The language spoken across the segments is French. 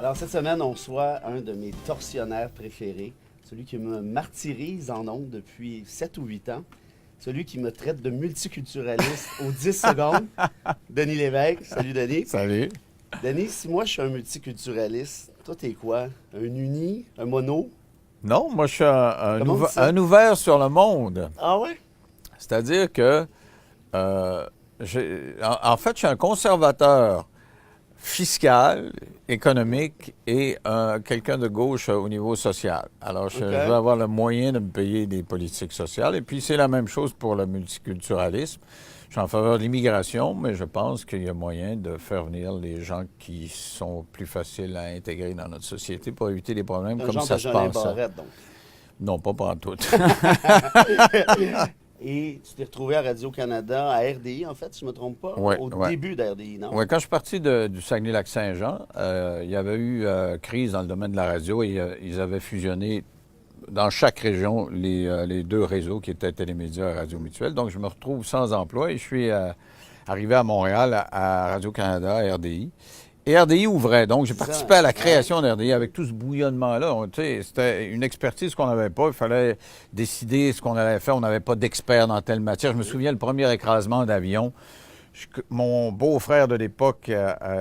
Alors, cette semaine, on reçoit un de mes tortionnaires préférés, celui qui me martyrise en ondes depuis 7 ou 8 ans, celui qui me traite de multiculturaliste aux 10 secondes, Denis Lévesque. Salut, Denis. Salut. Denis, si moi, je suis un multiculturaliste, toi, t'es quoi? Un uni? Un mono? Non, moi, je suis Comment on dit ça? un ouvert sur le monde. Ah ouais? C'est-à-dire que, en fait, je suis un conservateur fiscal, économique et quelqu'un de gauche au niveau social. Alors, je veux avoir le moyen de me payer des politiques sociales. Et puis, c'est la même chose pour le multiculturalisme. Je suis en faveur de l'immigration, mais je pense qu'il y a moyen de faire venir les gens qui sont plus faciles à intégrer dans notre société pour éviter des problèmes comme ça se passe. Barrette, donc. Non, pas partout. Et tu t'es retrouvé à Radio-Canada, à RDI, en fait, si je ne me trompe pas, Ouais, au ouais. début d'RDI, non? Oui, quand je suis parti du Saguenay-Lac-Saint-Jean, il y avait eu crise dans le domaine de la radio et ils avaient fusionné dans chaque région les deux réseaux qui étaient Télémédia et Radio Mutuelle. Donc, je me retrouve sans emploi et je suis arrivé à Montréal, à Radio-Canada, à RDI. Et RDI ouvrait. Donc, j'ai participé à la création d'RDI avec tout ce bouillonnement-là. C'était une expertise qu'on n'avait pas. Il fallait décider ce qu'on allait faire. On n'avait pas d'experts dans telle matière. Je me souviens, le premier écrasement d'avion, mon beau-frère de l'époque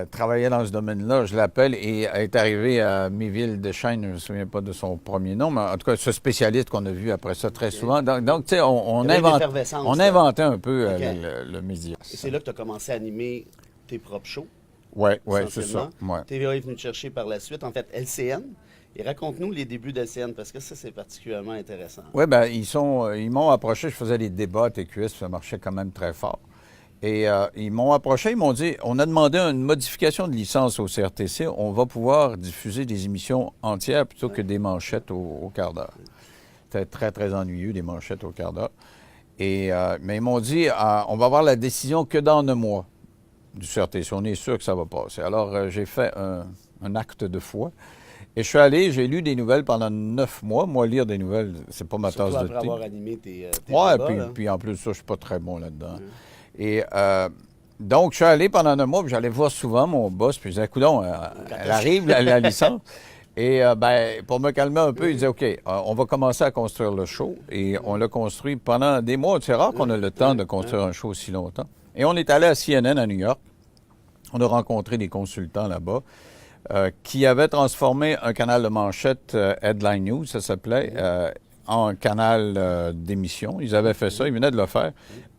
travaillait dans ce domaine-là. Je l'appelle et est arrivé à Méville-Deschênes. Je ne me souviens pas de son premier nom, mais en tout cas, ce spécialiste qu'on a vu après ça très souvent. Donc tu sais, on inventait un peu le média. Et c'est là que tu as commencé à animer tes propres shows. Oui, c'est ça. Ouais. TVA est venu te chercher par la suite, en fait, LCN. Et raconte-nous les débuts d'LCN, parce que ça, c'est particulièrement intéressant. Oui, bien, ils m'ont approché, je faisais des débats à TQS, ça marchait quand même très fort. Et ils m'ont approché, ils m'ont dit, on a demandé une modification de licence au CRTC, on va pouvoir diffuser des émissions entières plutôt que des manchettes au quart d'heure. C'était très, très ennuyeux, des manchettes au quart d'heure. Mais ils m'ont dit, on va avoir la décision que dans 1 mois du CRTC. On est sûr que ça va passer. Alors, j'ai fait un acte de foi. Et je suis allé, j'ai lu des nouvelles pendant 9 mois. Moi, lire des nouvelles, c'est pas ma tasse de thé. Après avoir animé tes ouais, débats, puis en plus de ça, je suis pas très bon là-dedans. Et donc, je suis allé pendant 1 mois, puis j'allais voir souvent mon boss, puis je disais, coudonc, elle arrive, la licence. Et pour me calmer un peu, il disait, OK, on va commencer à construire le show. Et on l'a construit pendant des mois. C'est rare qu'on ait le temps de construire un show aussi longtemps. Et on est allé à CNN à New York. On a rencontré des consultants là-bas qui avaient transformé un canal de manchette, Headline News, ça s'appelait, en canal d'émission. Ils avaient fait ça, ils venaient de le faire.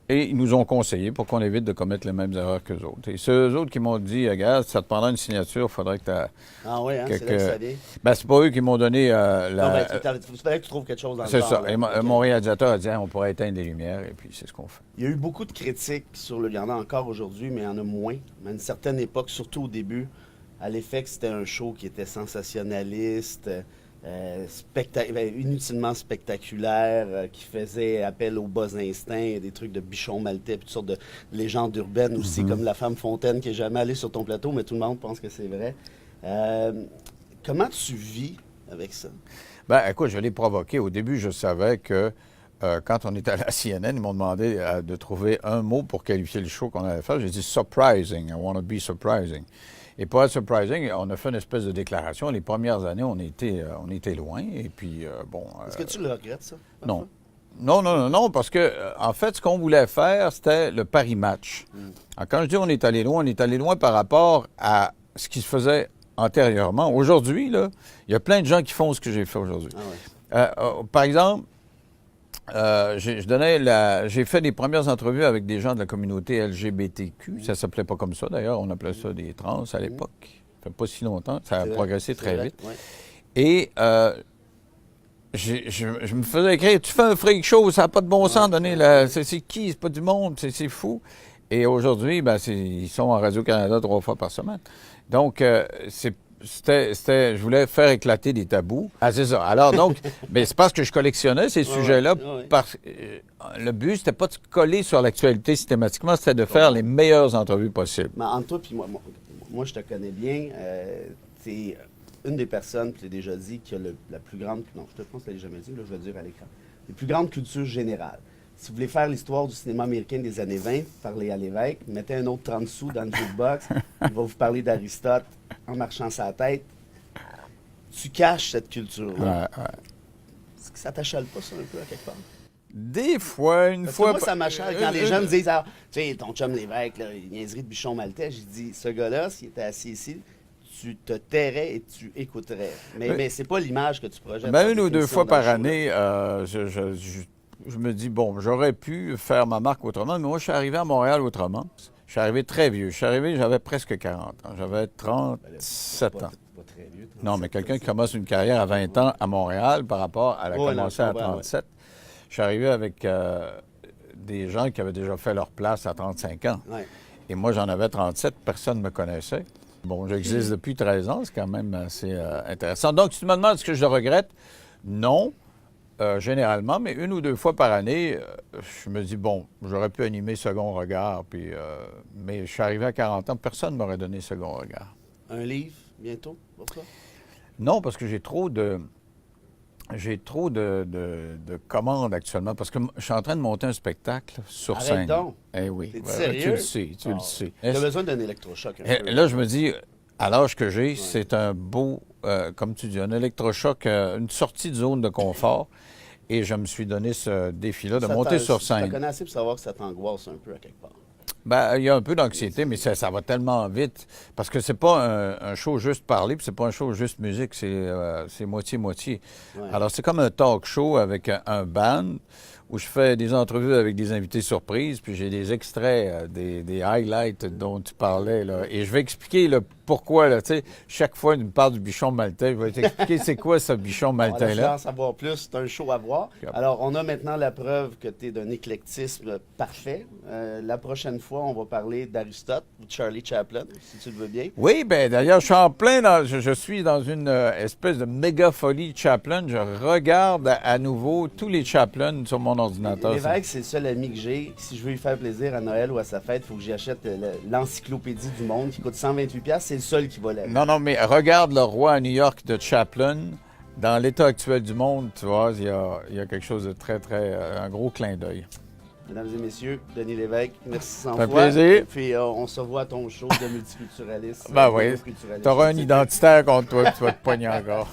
Et ils nous ont conseillé pour qu'on évite de commettre les mêmes erreurs qu'eux autres. Et c'est eux autres qui m'ont dit, regarde, ça te prendra une signature, il faudrait que tu aies... Ah oui, hein, c'est là que ça vient. Ben, c'est pas eux qui m'ont donné Non, ben, il fallait que tu trouves quelque chose dans le C'est genre, ça. là. Et mon réalisateur a dit, on pourrait éteindre les lumières, et puis c'est ce qu'on fait. Il y a eu beaucoup de critiques sur le... Il y en a encore aujourd'hui, mais il y en a moins. Mais à une certaine époque, surtout au début, à l'effet que c'était un show qui était sensationnaliste, inutilement spectaculaire, qui faisait appel aux bas instincts, des trucs de bichon maltais, puis toutes sortes de légendes urbaines aussi, comme la femme Fontaine qui n'est jamais allée sur ton plateau, mais tout le monde pense que c'est vrai. Comment tu vis avec ça? Ben, écoute, je l'ai provoqué. Au début, je savais que quand on était à la CNN, ils m'ont demandé de trouver un mot pour qualifier le show qu'on allait faire. J'ai dit « surprising ». I want to be surprising. Et pour être surprising, on a fait une espèce de déclaration. Les premières années, on était loin. Et puis, bon... Est-ce que tu le regrettes, ça? Non. Non, parce que, en fait, ce qu'on voulait faire, c'était le pari match. Alors, quand je dis on est allé loin par rapport à ce qui se faisait antérieurement. Aujourd'hui, là, il y a plein de gens qui font ce que j'ai fait aujourd'hui. Ah ouais. Par exemple, j'ai fait des premières entrevues avec des gens de la communauté LGBTQ. Ça s'appelait pas comme ça, d'ailleurs. On appelait ça des trans à l'époque. Ça fait pas si longtemps. Ça a progressé très vite. Ouais. Et je me faisais écrire, tu fais un freak show, ça n'a pas de bon sens, c'est qui? C'est pas du monde, c'est fou. Et aujourd'hui, ben, ils sont en Radio-Canada 3 fois par semaine. Donc, je voulais faire éclater des tabous. Ah, c'est ça. Alors, donc, ben, c'est parce que je collectionnais ces sujets-là. Le but, c'était pas de coller sur l'actualité systématiquement, c'était de faire les meilleures entrevues possibles. Mais entre toi et moi, je te connais bien. Tu une des personnes, tu l'as déjà dit, qui a la plus grande... Non, je te pense que tu l'as jamais dit, là, je vais le dire à l'écran. La plus grande culture générale. Si vous voulez faire l'histoire du cinéma américain des années 20, parlez à Lévesque, mettez un autre 30 sous dans le jukebox, il va vous parler d'Aristote en marchant sa tête. tu caches cette culture-là. Ouais. Est-ce que ça t'achale pas, ça, un peu, à quelque part? Des fois, une Parce que fois. moi, ça m'achale quand les gens me disent, ah, tu sais, ton chum Lévesque, là, niaiserie de bichon maltais. J'ai dit, ce gars-là, s'il était assis ici, tu te tairais et tu écouterais. Mais c'est pas l'image que tu projettes. Ben, dans une ou deux l'émission fois dans le par show, année, je me dis, bon, j'aurais pu faire ma marque autrement, mais moi, je suis arrivé à Montréal autrement. Je suis arrivé très vieux. Je suis arrivé, j'avais presque 40 ans. J'avais 37 ans. Pas très vieux, 37, Non, mais quelqu'un qui ça. commence une carrière à 20 ans à Montréal par rapport à la Ouais, commencer non, je à comprends, 37, je suis arrivé avec des gens qui avaient déjà fait leur place à 35 ans. Ouais. Et moi, j'en avais 37, personne ne me connaissait. Bon, j'existe depuis 13 ans, c'est quand même assez intéressant. Donc, si tu me demandes ce que je le regrette, non, généralement, mais une ou deux fois par année, je me dis, bon, j'aurais pu animer Second Regard, puis, mais je suis arrivé à 40 ans, personne ne m'aurait donné Second Regard. Un livre, bientôt, pour toi? Non, parce que j'ai trop de commandes actuellement, parce que je suis en train de monter un spectacle sur Arrête scène. donc. Eh oui. T'es-tu Ouais, sérieux? tu le sais, tu le Ah, sais. T'as besoin d'un électrochoc un peu. Là, je me dis, à l'âge que j'ai, c'est un beau, comme tu dis, un électrochoc, une sortie de zone de confort. Et je me suis donné ce défi-là de monter sur Je te scène. connais assez pour savoir que ça t'angoisse un peu à quelque part. Ben, il y a un peu d'anxiété, mais ça va tellement vite. Parce que c'est pas un show juste parler, puis c'est pas un show juste musique, c'est moitié-moitié. Ouais. Alors, c'est comme un talk show avec un band où je fais des entrevues avec des invités surprises, puis j'ai des extraits, des highlights dont tu parlais, là. Et je vais expliquer le pourquoi, là, tu sais, chaque fois qu'il me parle du bichon maltais, je vais t'expliquer c'est quoi ce bichon Alors, là, je veux maltais-là. en savoir plus, c'est un show à voir. Alors, on a maintenant la preuve que tu es d'un éclectisme parfait. La prochaine fois, on va parler d'Aristote ou de Charlie Chaplin, si tu le veux bien. Oui, bien d'ailleurs, je suis en plein je suis dans une espèce de méga folie Chaplin. Je regarde à nouveau tous les Chaplin sur mon ordinateur. L'évêque, c'est le seul ami que j'ai. Si je veux lui faire plaisir à Noël ou à sa fête, il faut que j'y achète l'encyclopédie du monde qui coûte 128$. C'est le seul qui va l'avoir. Non, mais regarde le roi à New York de Chaplin. Dans l'état actuel du monde, tu vois, il y a quelque chose de très, très... un gros clin d'œil. Mesdames et messieurs, Denis Lévesque, merci 100 Ça fait fois. plaisir. Puis on se revoit à ton show de multiculturalisme. Ben oui, tu auras un identitaire contre toi, puis tu vas te pogner encore.